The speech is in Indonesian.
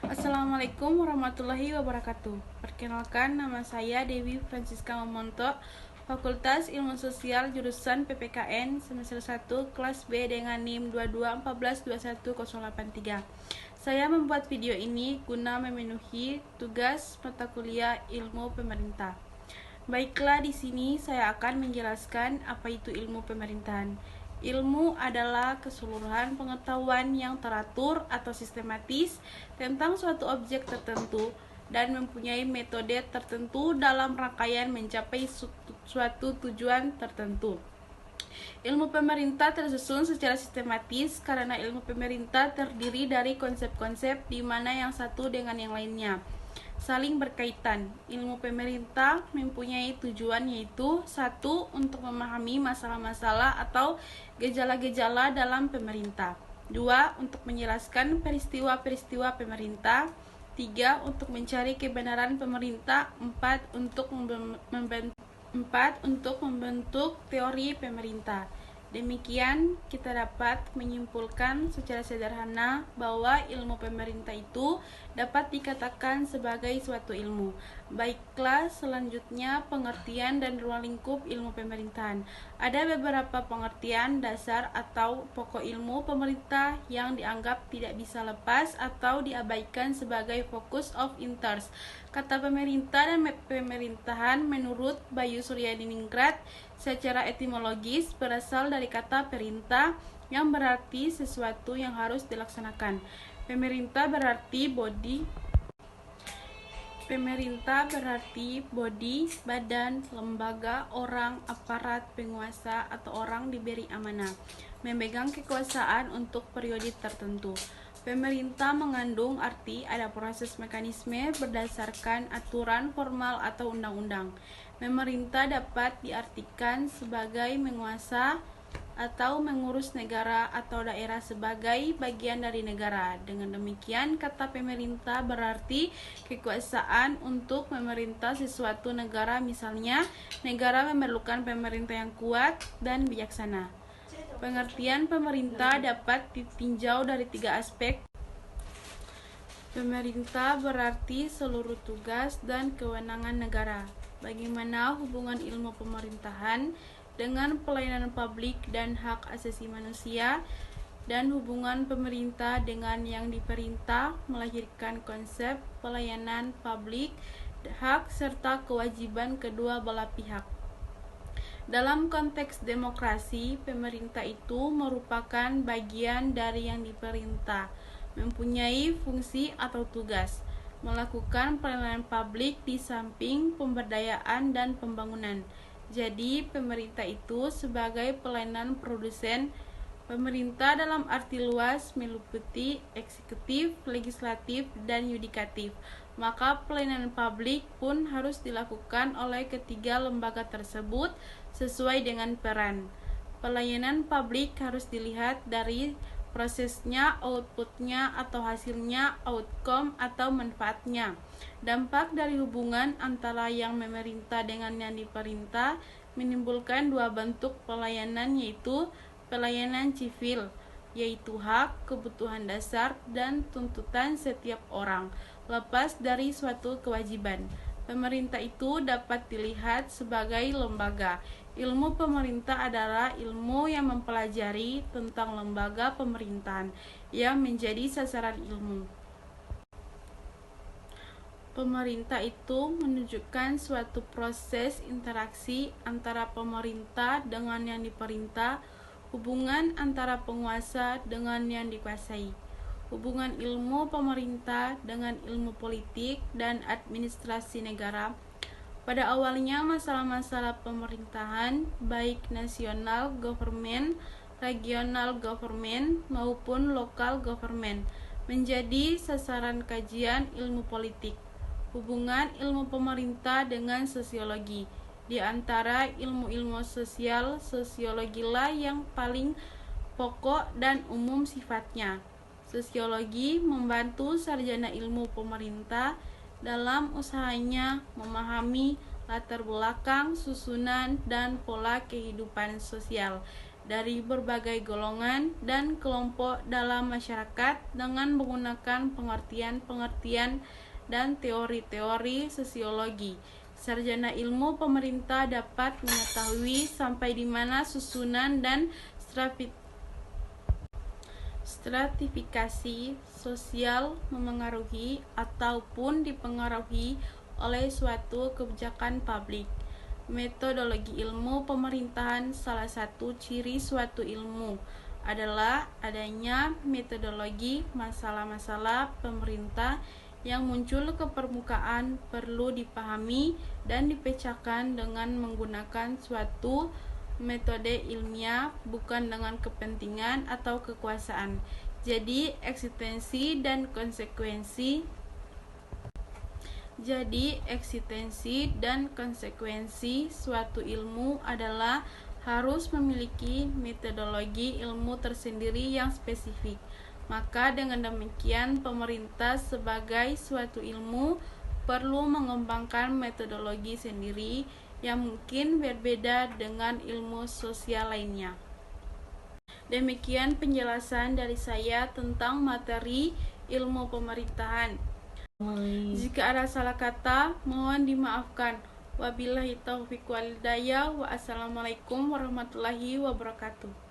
Assalamualaikum warahmatullahi wabarakatuh. Perkenalkan, nama saya Dewi Francisca Momonto, Fakultas Ilmu Sosial jurusan PPKN semester 1 kelas B dengan NIM 2214218083. Saya membuat video ini guna memenuhi tugas mata kuliah Ilmu Pemerintah. Baiklah, di sini saya akan menjelaskan apa itu ilmu pemerintahan. Ilmu adalah keseluruhan pengetahuan yang teratur atau sistematis tentang suatu objek tertentu dan mempunyai metode tertentu dalam rangkaian mencapai suatu tujuan tertentu. Ilmu pemerintah tersusun secara sistematis karena ilmu pemerintah terdiri dari konsep-konsep di mana yang satu dengan yang lainnya saling berkaitan. Ilmu pemerintah mempunyai tujuan yaitu: 1. Untuk memahami masalah-masalah atau gejala-gejala dalam pemerintah. 2. Untuk menjelaskan peristiwa-peristiwa pemerintah. 3. Untuk mencari kebenaran pemerintah. 4. Untuk membentuk teori pemerintah. Demikian kita dapat menyimpulkan secara sederhana bahwa ilmu pemerintah itu dapat dikatakan sebagai suatu ilmu. Baiklah, selanjutnya pengertian dan ruang lingkup ilmu pemerintahan. Ada beberapa pengertian dasar atau pokok ilmu pemerintah yang dianggap tidak bisa lepas atau diabaikan sebagai focus of interest. Kata pemerintah dan pemerintahan menurut Bayu Suryadiningrat secara etimologis berasal dari kata perintah yang berarti sesuatu yang harus dilaksanakan. Pemerintah berarti body, badan, lembaga, orang, aparat, penguasa, atau orang diberi amanah, memegang kekuasaan untuk periode tertentu. Pemerintah mengandung arti ada proses mekanisme berdasarkan aturan formal atau undang-undang. Pemerintah dapat diartikan sebagai menguasa atau mengurus negara atau daerah sebagai bagian dari negara. Dengan demikian, kata pemerintah berarti kekuasaan untuk memerintah sesuatu negara. Misalnya, negara memerlukan pemerintah yang kuat dan bijaksana. Pengertian pemerintah dapat ditinjau dari 3 aspek. Pemerintah berarti seluruh tugas dan kewenangan negara. Bagaimana hubungan ilmu pemerintahan dengan pelayanan publik dan hak asasi manusia, dan hubungan pemerintah dengan yang diperintah melahirkan konsep pelayanan publik, hak serta kewajiban kedua belah pihak. Dalam konteks demokrasi, pemerintah itu merupakan bagian dari yang diperintah, mempunyai fungsi atau tugas melakukan pelayanan publik di samping pemberdayaan dan pembangunan. Jadi, pemerintah itu sebagai pelayanan produsen. Pemerintah dalam arti luas meliputi eksekutif, legislatif, dan yudikatif. Maka pelayanan publik pun harus dilakukan oleh ketiga lembaga tersebut sesuai dengan peran. Pelayanan publik harus dilihat dari prosesnya, outputnya atau hasilnya, outcome atau manfaatnya. Dampak dari hubungan antara yang memerintah dengan yang diperintah menimbulkan 2 bentuk pelayanan, yaitu pelayanan civil, yaitu hak, kebutuhan dasar, dan tuntutan setiap orang, lepas dari suatu kewajiban. Pemerintah itu dapat dilihat sebagai lembaga. Ilmu pemerintah adalah ilmu yang mempelajari tentang lembaga pemerintahan yang menjadi sasaran ilmu. Pemerintah itu menunjukkan suatu proses interaksi antara pemerintah dengan yang diperintah, hubungan antara penguasa dengan yang dikuasai, hubungan ilmu pemerintah dengan ilmu politik dan administrasi negara. Pada awalnya, masalah-masalah pemerintahan, baik nasional government, regional government, maupun local government, menjadi sasaran kajian ilmu politik. Hubungan ilmu pemerintah dengan sosiologi. Di antara ilmu-ilmu sosial, sosiologilah yang paling pokok dan umum sifatnya. Sosiologi membantu sarjana ilmu pemerintah dalam usahanya memahami latar belakang, susunan, dan pola kehidupan sosial. dari berbagai golongan dan kelompok dalam masyarakat dengan menggunakan pengertian-pengertian dan teori-teori sosiologi. Sarjana ilmu pemerintah dapat mengetahui sampai di mana susunan dan stratifikasi sosial memengaruhi ataupun dipengaruhi oleh suatu kebijakan publik. Metodologi ilmu pemerintahan. Salah satu ciri suatu ilmu adalah adanya metodologi. Masalah-masalah pemerintah yang muncul ke permukaan perlu dipahami dan dipecahkan dengan menggunakan suatu metode ilmiah, bukan dengan kepentingan atau kekuasaan. Jadi eksistensi dan konsekuensi suatu ilmu adalah harus memiliki metodologi ilmu tersendiri yang spesifik. Maka dengan demikian pemerintah sebagai suatu ilmu perlu mengembangkan metodologi sendiri yang mungkin berbeda dengan ilmu sosial lainnya. Demikian penjelasan dari saya tentang materi ilmu pemerintahan. Jika ada salah kata, mohon dimaafkan. Wabillahi taufiq wal hidayah. Wassalamualaikum warahmatullahi wabarakatuh.